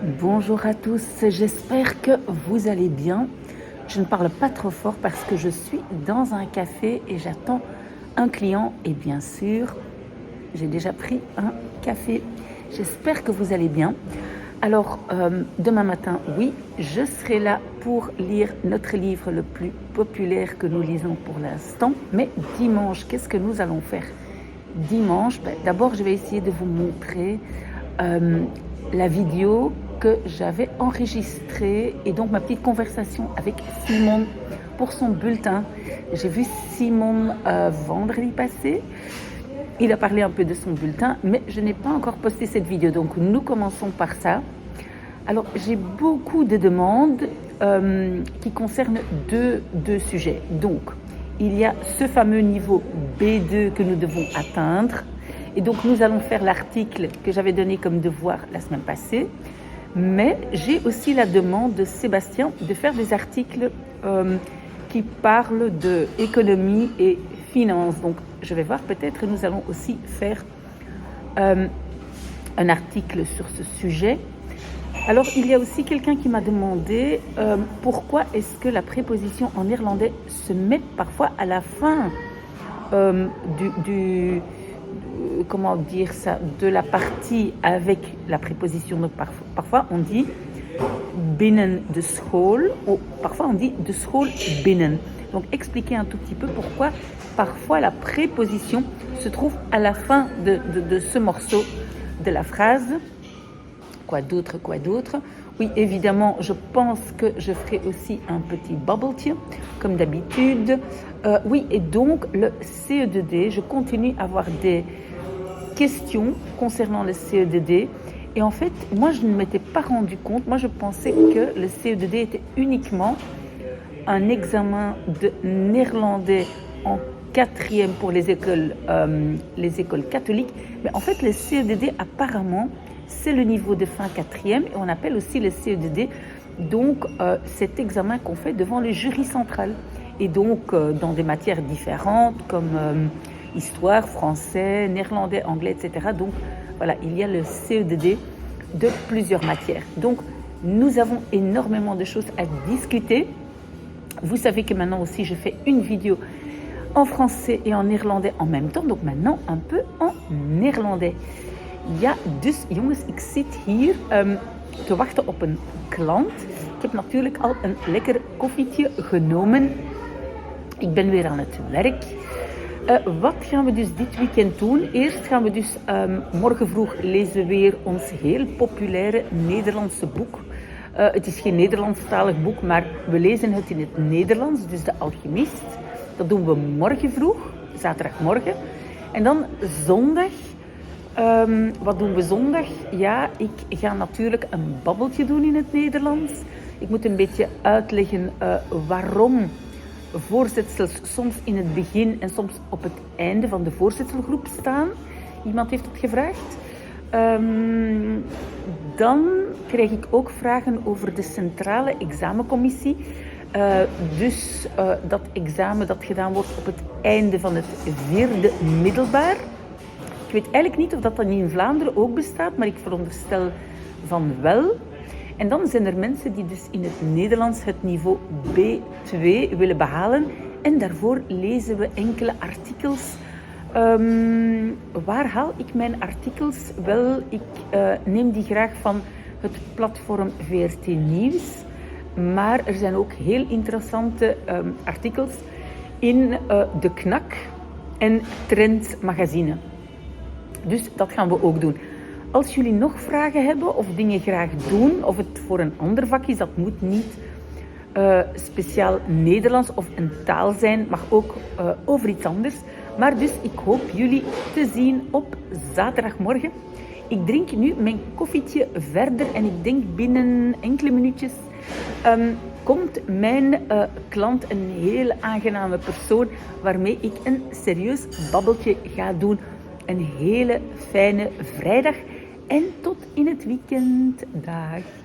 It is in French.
Bonjour à tous, j'espère que vous allez bien. Je ne parle pas trop fort parce que je suis dans un café et j'attends un client et bien sûr, j'ai déjà pris un café. J'espère que vous allez bien. Alors, demain matin, oui, je serai là pour lire notre livre le plus populaire que nous lisons pour l'instant. Mais dimanche, qu'est-ce que nous allons faire? Dimanche, d'abord, je vais essayer de vous montrer la vidéo que j'avais enregistrée et donc ma petite conversation avec Simon pour son bulletin. J'ai vu Simon vendredi passé. Il a parlé un peu de son bulletin, mais je n'ai pas encore posté cette vidéo. Donc, nous commençons par ça. Alors, j'ai beaucoup de demandes qui concernent deux sujets. Donc, il y a ce fameux niveau B2 que nous devons atteindre. Et donc, nous allons faire l'article que j'avais donné comme devoir la semaine passée. Mais j'ai aussi la demande de Sébastien de faire des articles qui parlent d'économie et finance. Donc, je vais voir, peut-être nous allons aussi faire un article sur ce sujet. Alors, il y a aussi quelqu'un qui m'a demandé pourquoi est-ce que la préposition en néerlandais se met parfois à la fin comment dire ça, de la partie avec la préposition. Donc, parfois on dit binnen de school ou parfois on dit de school binnen. Donc, expliquer un tout petit peu pourquoi parfois la préposition se trouve à la fin de ce morceau de la phrase. Quoi d'autre? Oui, évidemment, je pense que je ferai aussi un petit bubble comme d'habitude. Oui, et donc le CE2D, je continue à avoir des questions concernant le CE2D. Et en fait, moi, je ne m'étais pas rendu compte. Moi, je pensais que le CE2D était uniquement un examen de néerlandais en 4e pour les écoles catholiques. Mais en fait, le CE2D, apparemment, c'est le niveau de fin 4e et on appelle aussi le CE2D, donc cet examen qu'on fait devant le jury central. Et donc, dans des matières différentes comme histoire, français, néerlandais, anglais, etc. Donc, voilà, il y a le CE2D de plusieurs matières. Donc, nous avons énormément de choses à discuter. Vous savez que maintenant aussi, je fais une vidéo en français et en néerlandais en même temps. Donc, maintenant, un peu en néerlandais. Ja, dus jongens, ik zit hier te wachten op een klant. Ik heb natuurlijk al een lekker koffietje genomen. Ik ben weer aan het werk. Wat gaan we dus dit weekend doen? Eerst gaan we dus morgen vroeg lezen we weer ons heel populaire Nederlandse boek. Het is geen Nederlandstalig boek, maar we lezen het in het Nederlands, dus De Alchemist. Dat doen we morgen vroeg, zaterdagmorgen. En dan zondag. Wat doen we zondag? Ja, ik ga natuurlijk een babbeltje doen in het Nederlands. Ik moet een beetje uitleggen waarom voorzetsels soms in het begin en soms op het einde van de voorzitselgroep staan. Iemand heeft het gevraagd. Dan krijg ik ook vragen over de centrale examencommissie. Dus dat examen dat gedaan wordt op het einde van het 4e middelbaar. Ik weet eigenlijk niet of dat in Vlaanderen ook bestaat, maar ik veronderstel van wel. En dan zijn er mensen die dus in het Nederlands het niveau B2 willen behalen. En daarvoor lezen we enkele artikels. Waar haal ik mijn artikels? Wel, ik neem die graag van het platform VRT Nieuws. Maar er zijn ook heel interessante artikels in De Knak en Trend Magazine. Dus dat gaan we ook doen. Als jullie nog vragen hebben of dingen graag doen, of het voor een ander vak is, dat moet niet speciaal Nederlands of een taal zijn, mag ook over iets anders. Maar dus ik hoop jullie te zien op zaterdagmorgen. Ik drink nu mijn koffietje verder en ik denk binnen enkele minuutjes komt mijn klant, een heel aangename persoon, waarmee ik een serieus babbeltje ga doen. Een hele fijne vrijdag en tot in het weekend. Dag.